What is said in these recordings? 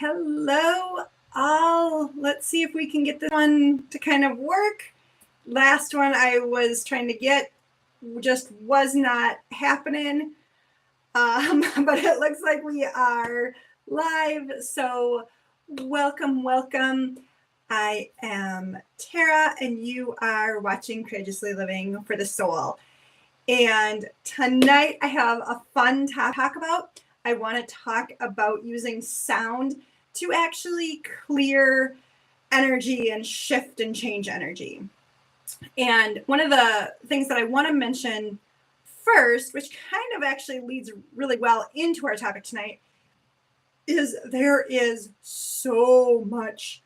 Hello, all. Let's see if we can get this one to kind of work. Last one I was trying to get just was not happening. But it looks like we are live. So welcome. I am Tara, and you are watching Courageously Living for the Soul. And tonight I have a fun topic to talk about. I want to talk about using sound to actually clear energy and shift and change energy. And one of the things that I want to mention first, which kind of actually leads really well into our topic tonight, is there is so much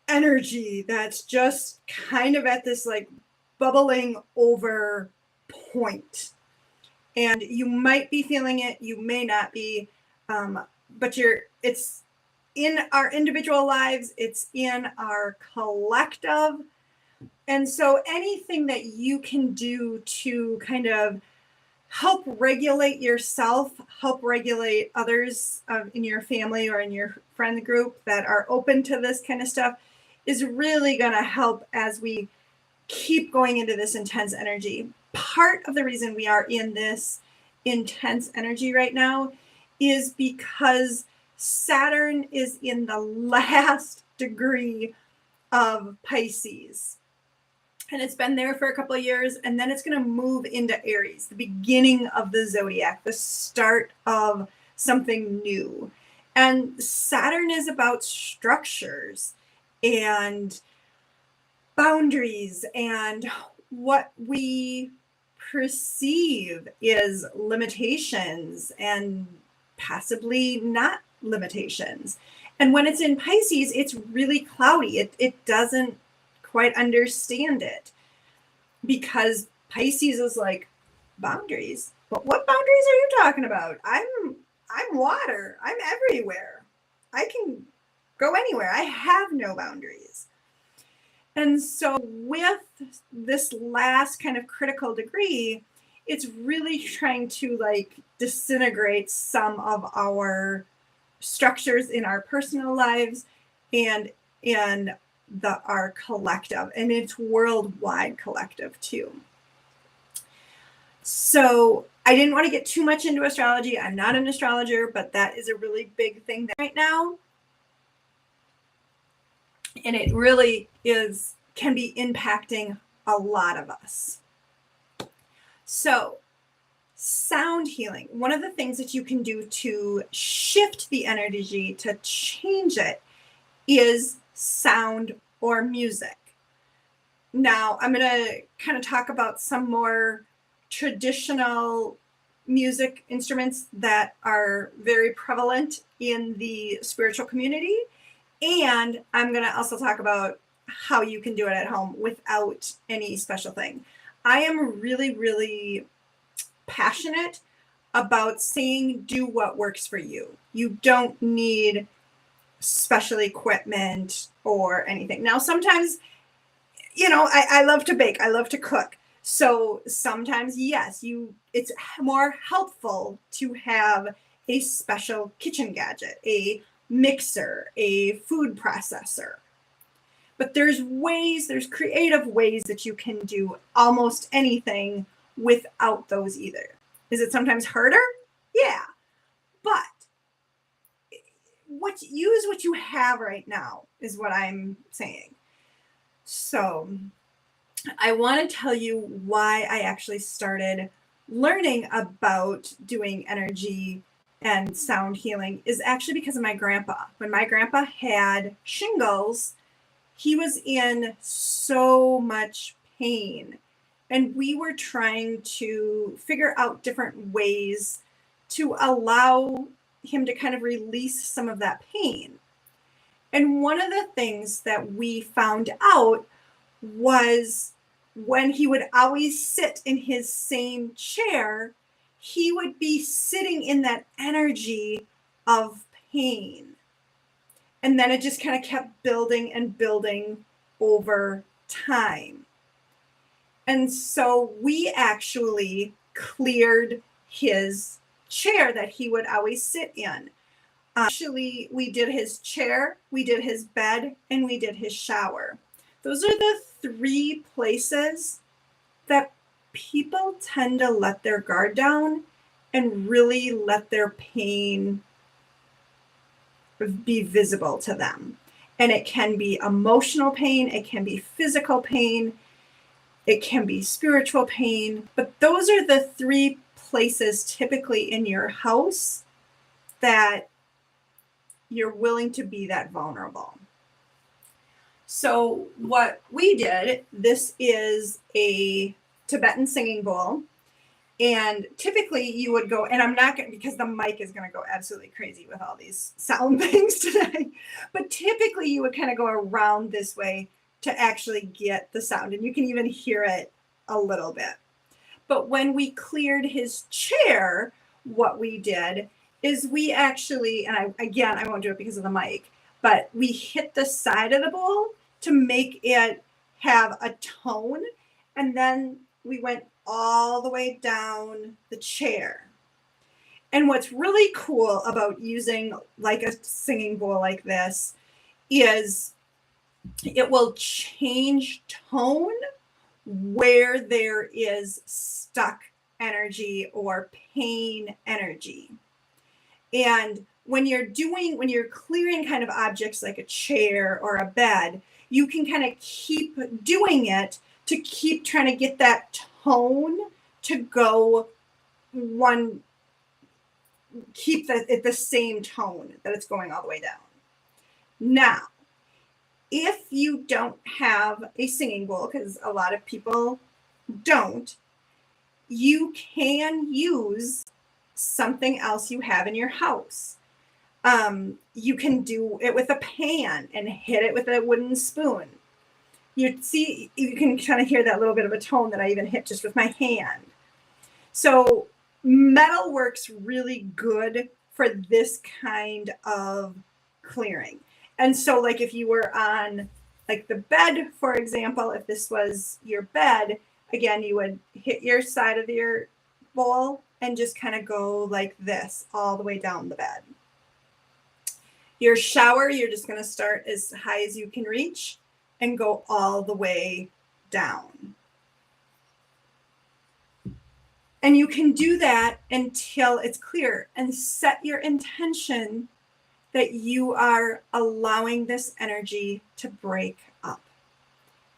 energy that's just kind of at this like bubbling over point. And you might be feeling it, you may not be, but it's in our individual lives, it's in our collective. And so anything that you can do to kind of help regulate yourself, help regulate others in your family or in your friend group that are open to this kind of stuff is really going to help as we keep going into this intense energy. Part of the reason we are in this intense energy right now is because Saturn is in the last degree of Pisces. And it's been there for a couple of years, and then it's going to move into Aries, the beginning of the zodiac, the start of something new. And Saturn is about structures and boundaries, and what we perceive is limitations and possibly not limitations. And when it's in Pisces, it's really cloudy. It doesn't quite understand it, because Pisces is like, boundaries? But what boundaries are you talking about? I'm water. I'm everywhere. I can go anywhere. I have no boundaries. And so with this last kind of critical degree, it's really trying to like disintegrate some of our structures in our personal lives and in our collective, and it's worldwide collective too. So I didn't want to get too much into astrology. I'm not an astrologer, but that is a really big thing right now. And it really can be impacting a lot of us. So sound healing, one of the things that you can do to shift the energy, to change it, is sound or music. Now, I'm going to kind of talk about some more traditional music instruments that are very prevalent in the spiritual community. And I'm going to also talk about how you can do it at home without any special thing. I am really, really passionate about saying do what works for you. You don't need special equipment or anything. Now, sometimes, I love to bake. I love to cook. So sometimes, yes, it's more helpful to have a special kitchen gadget, a mixer, a food processor. But there's creative ways that you can do almost anything without those either. Is it sometimes harder? Yeah. But use what you have right now is what I'm saying. So I want to tell you why I actually started learning about doing energy and sound healing is actually because of my grandpa. When my grandpa had shingles, he was in so much pain, and we were trying to figure out different ways to allow him to kind of release some of that pain. And one of the things that we found out was when he would always sit in his same chair, he would be sitting in that energy of pain. And then it just kind of kept building and building over time. And so we actually cleared his chair that he would always sit in. Actually, we did his chair, we did his bed, and we did his shower. Those are the 3 places that people tend to let their guard down and really let their pain be visible to them. And it can be emotional pain, it can be physical pain, it can be spiritual pain, but those are the 3 places typically in your house that you're willing to be that vulnerable. So what we did, this is a Tibetan singing bowl. And typically you would go, and I'm not going to, because the mic is going to go absolutely crazy with all these sound things today, but typically you would kind of go around this way to actually get the sound. And you can even hear it a little bit. But when we cleared his chair, what we did is we actually, and I won't do it because of the mic, but we hit the side of the bowl to make it have a tone. And then we went all the way down the chair. And what's really cool about using like a singing bowl like this is it will change tone where there is stuck energy or pain energy. And when you're clearing kind of objects like a chair or a bed, you can kind of keep doing it to keep trying to get that tone to go keep the same tone that it's going all the way down. Now, if you don't have a singing bowl, because a lot of people don't, you can use something else you have in your house. You can do it with a pan and hit it with a wooden spoon. You can kind of hear that little bit of a tone that I even hit just with my hand. So metal works really good for this kind of clearing. And so like if you were on like the bed, for example, if this was your bed, again, you would hit your side of your bowl and just kind of go like this all the way down the bed. Your shower, you're just going to start as high as you can reach and go all the way down. And you can do that until it's clear and set your intention that you are allowing this energy to break up.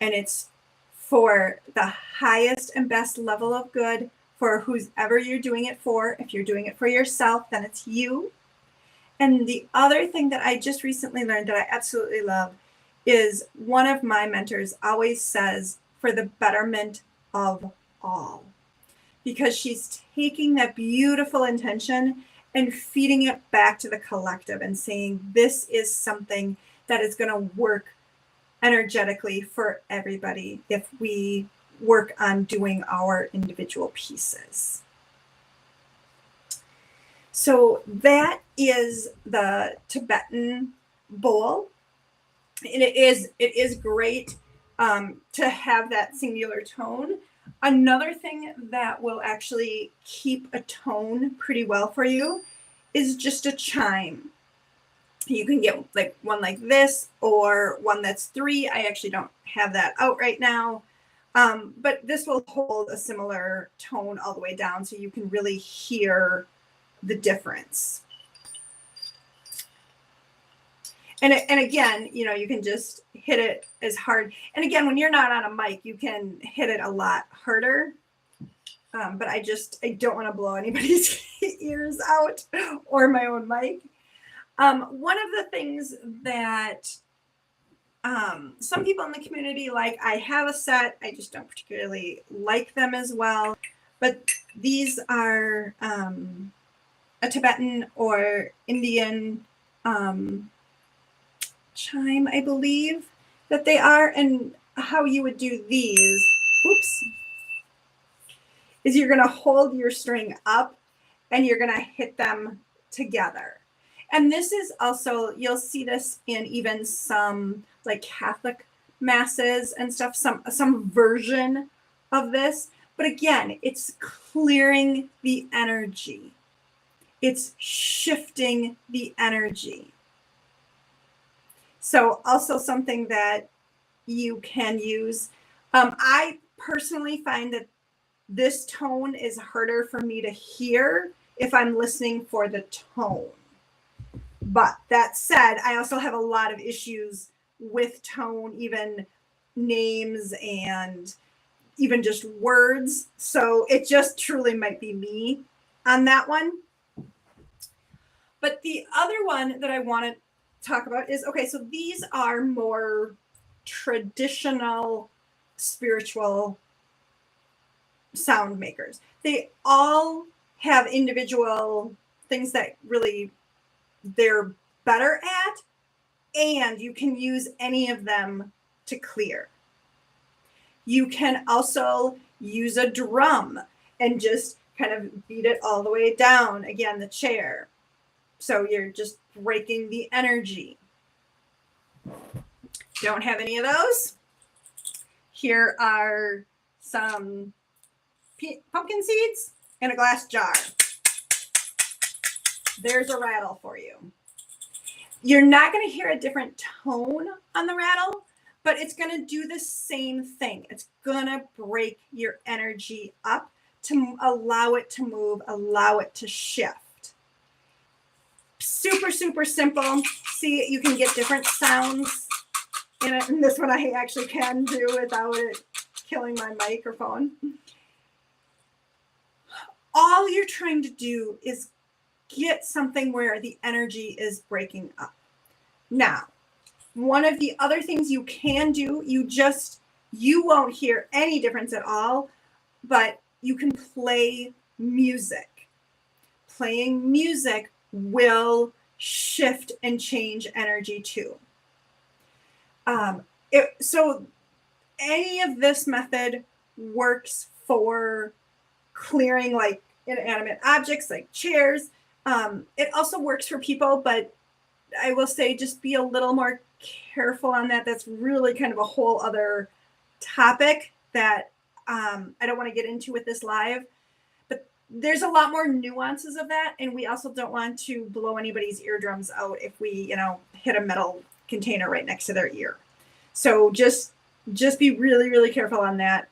And it's for the highest and best level of good for whoever you're doing it for. If you're doing it for yourself, then it's you. And the other thing that I just recently learned that I absolutely love is one of my mentors always says, for the betterment of all. Because she's taking that beautiful intention and feeding it back to the collective and saying, this is something that is going to work energetically for everybody if we work on doing our individual pieces. So that is the Tibetan bowl. And it is great to have that singular tone. Another thing that will actually keep a tone pretty well for you is just a chime. You can get like one like this or one that's 3. I actually don't have that out right now. But this will hold a similar tone all the way down so you can really hear the difference. And again, you can just hit it as hard. And again, when you're not on a mic, you can hit it a lot harder. But I don't want to blow anybody's ears out or my own mic. One of the things that some people in the community like, I have a set, I just don't particularly like them as well. But these are a Tibetan or Indian chime, I believe that they are. And how you would do these, is you're going to hold your string up and you're going to hit them together. And this is also, you'll see this in even some like Catholic masses and stuff, some version of this. But again, it's clearing the energy. It's shifting the energy. So also something that you can use. I personally find that this tone is harder for me to hear if I'm listening for the tone. But that said, I also have a lot of issues with tone, even names and even just words. So it just truly might be me on that one. But the other one that I want to talk about is, okay, so these are more traditional spiritual sound makers. They all have individual things that really they're better at, and you can use any of them to clear. You can also use a drum and just kind of beat it all the way down, again, the chair. So you're just breaking the energy. Don't have any of those? Here are some pumpkin seeds in a glass jar. There's a rattle for you. You're not going to hear a different tone on the rattle, but it's going to do the same thing. It's going to break your energy up to allow it to move, allow it to shift. Super, super simple. See, you can get different sounds in it. And this one I actually can do without it killing my microphone. All you're trying to do is get something where the energy is breaking up. Now, one of the other things you can do, you won't hear any difference at all, but you can play music. Playing music will shift and change energy too. So any of this method works for clearing like inanimate objects like chairs. It also works for people, but I will say just be a little more careful on that. That's really kind of a whole other topic that I don't want to get into with this live. But there's a lot more nuances of that, and we also don't want to blow anybody's eardrums out if we, hit a metal container right next to their ear. So just be really, really careful on that.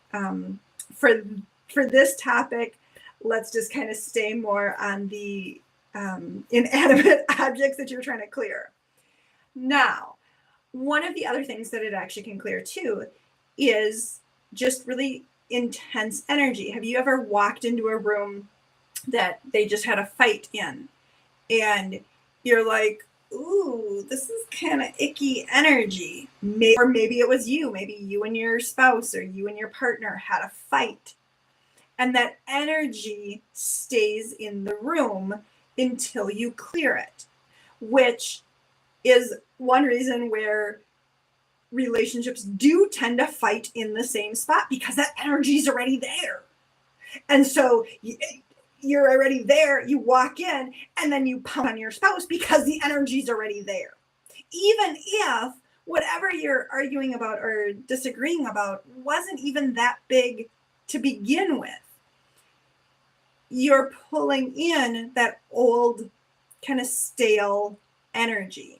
For this topic, let's just kind of stay more on the inanimate objects that you're trying to clear. Now, one of the other things that it actually can clear too is just really intense energy. Have you ever walked into a room that they just had a fight in, and you're like, ooh, this is kind of icky energy? Or maybe it was you. Maybe you and your spouse or you and your partner had a fight, and that energy stays in the room until you clear it, which is one reason where relationships do tend to fight in the same spot, because that energy is already there. And so you're already there, you walk in, and then you pound on your spouse because the energy is already there. Even if whatever you're arguing about or disagreeing about wasn't even that big to begin with, you're pulling in that old kind of stale energy.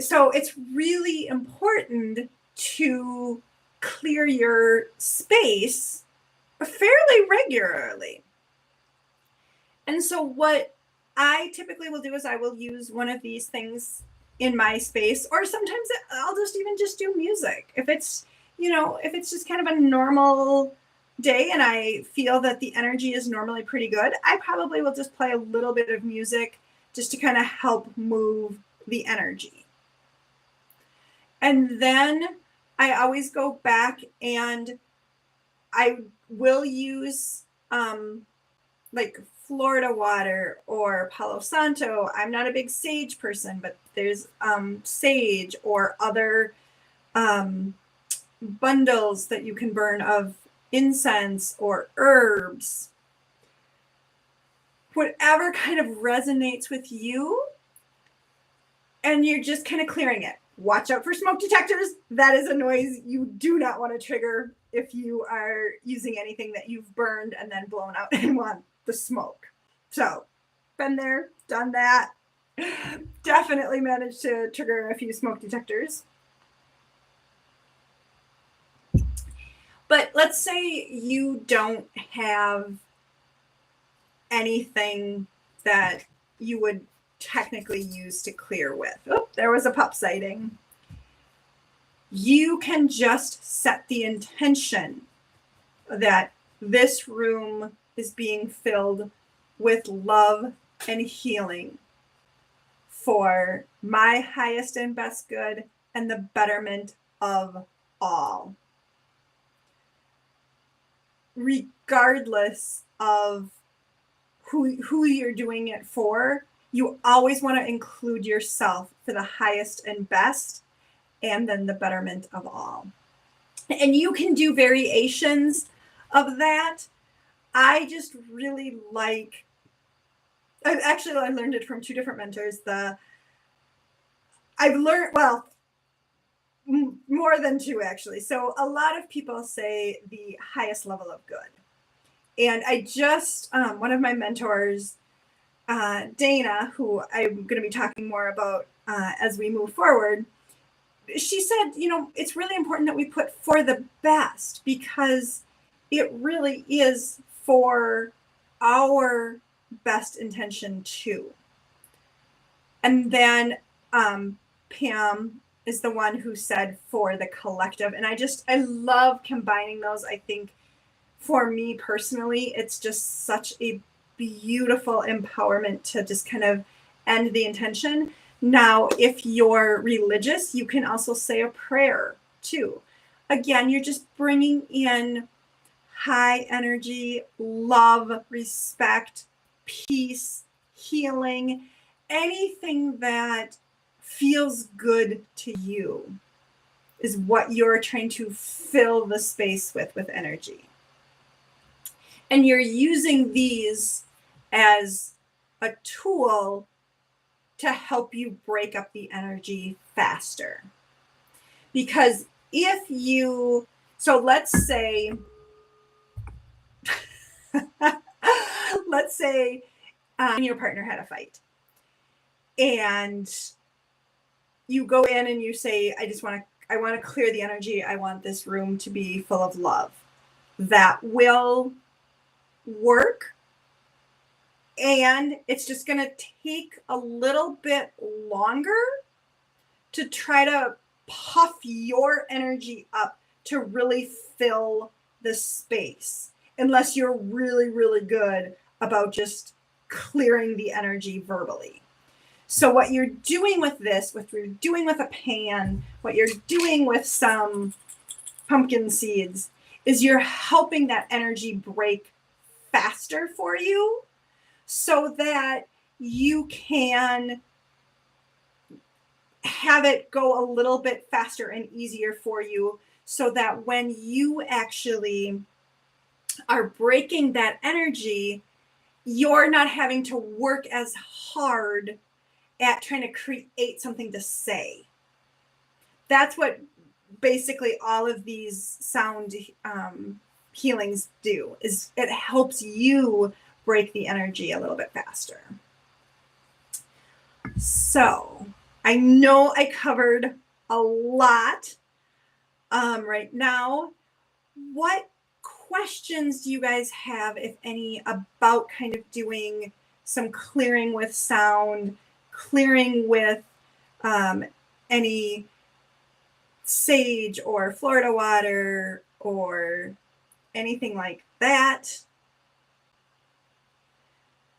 So it's really important to clear your space fairly regularly. And so what I typically will do is I will use one of these things in my space, or sometimes I'll just do music. If it's just kind of a normal day and I feel that the energy is normally pretty good, I probably will just play a little bit of music just to kind of help move the energy. And then I always go back and I will use like Florida water or Palo Santo. I'm not a big sage person, but there's sage or other bundles that you can burn of incense or herbs. Whatever kind of resonates with you, and you're just kind of clearing it. Watch out for smoke detectors. That is a noise you do not want to trigger if you are using anything that you've burned and then blown out and want the smoke. So, been there, done that. Definitely managed to trigger a few smoke detectors. But let's say you don't have anything that you would technically use to clear with. Oh, there was a pup sighting. You can just set the intention that this room is being filled with love and healing for my highest and best good and the betterment of all. Regardless of who you're doing it for, you always want to include yourself for the highest and best and then the betterment of all. And you can do variations of that. I just really like, I learned it from two different mentors. I've learned, well, more than two actually. So a lot of people say the highest level of good. And I just, one of my mentors, Dana, who I'm going to be talking more about as we move forward, she said, it's really important that we put for the best because it really is for our best intention too. And then Pam is the one who said for the collective. And I love combining those. I think for me personally, it's just such a beautiful empowerment to just kind of end the intention. Now, if you're religious, you can also say a prayer too. Again, you're just bringing in high energy, love, respect, peace, healing, anything that feels good to you is what you're trying to fill the space with energy. And you're using these as a tool to help you break up the energy faster. Because so let's say, your partner had a fight and you go in and you say, I want to clear the energy. I want this room to be full of love. That will work. And it's just going to take a little bit longer to try to puff your energy up to really fill the space, unless you're really, really good about just clearing the energy verbally. So what you're doing with this, what you're doing with a pan, what you're doing with some pumpkin seeds, is you're helping that energy break faster for you so that you can have it go a little bit faster and easier for you, so that when you actually are breaking that energy, you're not having to work as hard at trying to create something to say. That's what basically all of these sound healings do, is it helps you break the energy a little bit faster. So I know I covered a lot right now. What questions do you guys have, if any, about kind of doing some clearing with sound, clearing with any sage or Florida water or anything like that?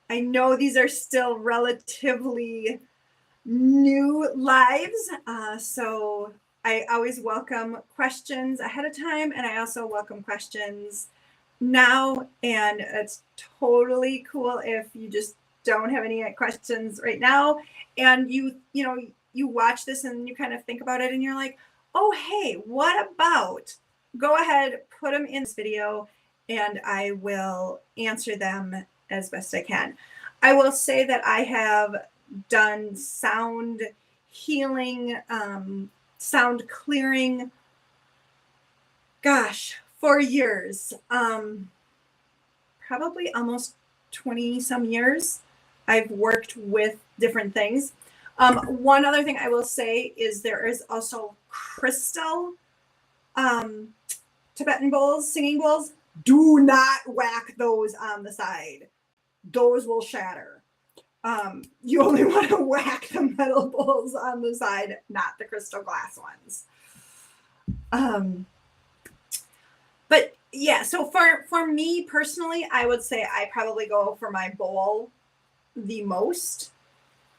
I know these are still relatively new lives, so I always welcome questions ahead of time, and I also welcome questions now. And it's totally cool if you just don't have any questions right now, and you watch this and you kind of think about it and you're like, oh, hey, what about? Go ahead, put them in this video, and I will answer them as best I can. I will say that I have done sound healing, sound clearing, for years. Probably almost 20 some years, I've worked with different things. One other thing I will say is there is also crystal Tibetan bowls, singing bowls. Do not whack those on the side. Those will shatter. You only want to whack the metal bowls on the side, not the crystal glass ones. But yeah, so for me personally, I would say I probably go for my bowl the most.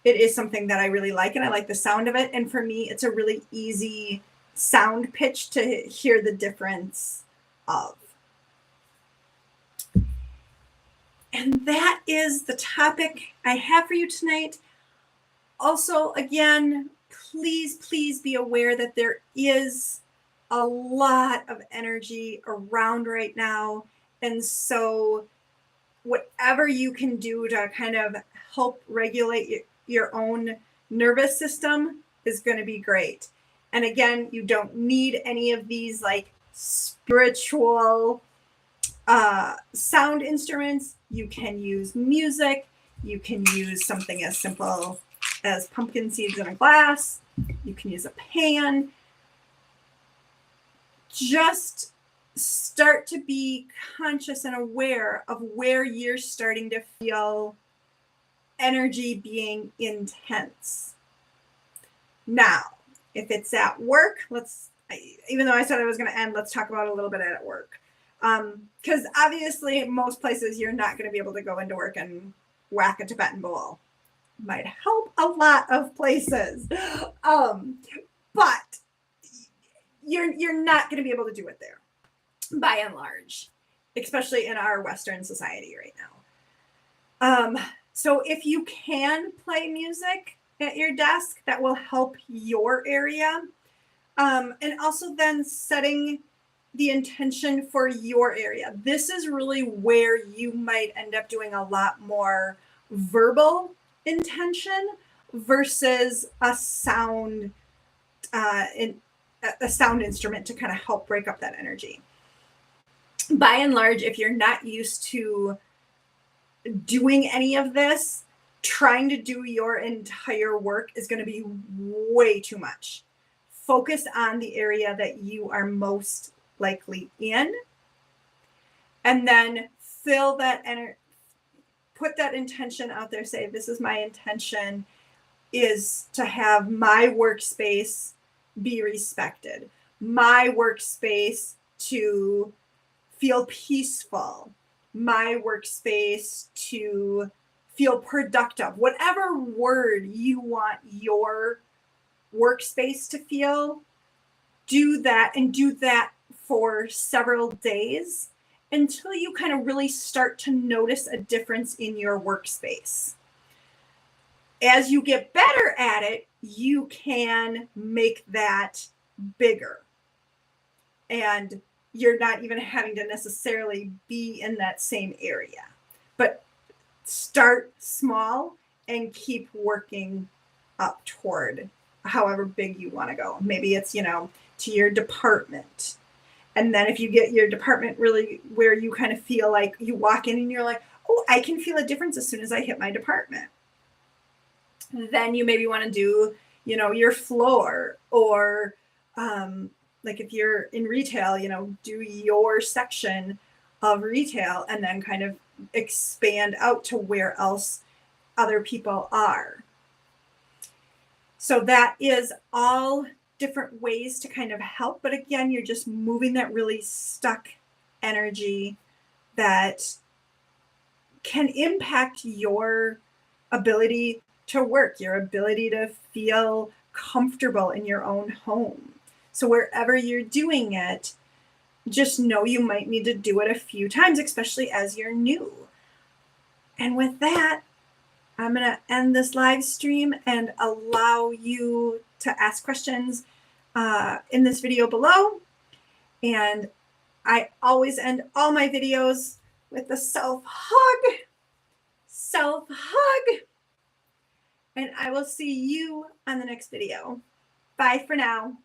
It is something that I really like, and I like the sound of it. And for me, it's a really easy sound pitch to hear the difference of. And that is the topic I have for you tonight. Also, again, please be aware that there is a lot of energy around right now. And so whatever you can do to kind of help regulate your own nervous system is going to be great. And again, you don't need any of these like spiritual sound instruments. You can use music. You can use something as simple as pumpkin seeds in a glass. You can use a pan. Just start to be conscious and aware of where you're starting to feel energy being intense. Now, if it's at work, even though I said I was going to end, let's talk about it a little bit at work. Because obviously most places you're not going to be able to go into work and whack a Tibetan bowl. Might help a lot of places. But you're not going to be able to do it there by and large, especially in our Western society right now. So if you can play music at your desk, that will help your area. And also then setting the intention for your area. This is really where you might end up doing a lot more verbal intention versus a sound instrument to kind of help break up that energy. By and large, if you're not used to doing any of this, trying to do your entire work is going to be way too much. Focus on the area that you are most likely in, and then fill that energy, put that intention out there. Say, this is my intention, is to have my workspace be respected, my workspace to feel peaceful, my workspace to feel productive. Whatever word you want your workspace to feel, do that, and do that for several days until you kind of really start to notice a difference in your workspace. As you get better at it, you can make that bigger. And you're not even having to necessarily be in that same area. But start small and keep working up toward however big you want to go. Maybe it's, to your department. And then if you get your department really where you kind of feel like you walk in and you're like, oh, I can feel a difference as soon as I hit my department. Then you maybe want to do, your floor, or like if you're in retail, do your section of retail and then kind of expand out to where else other people are. So that is all different ways to kind of help. But again, you're just moving that really stuck energy that can impact your ability to work, your ability to feel comfortable in your own home. So wherever you're doing it, just know you might need to do it a few times, especially as you're new. And with that, I'm going to end this live stream and allow you to ask questions in this video below. And I always end all my videos with a self-hug. Self-hug. And I will see you on the next video. Bye for now.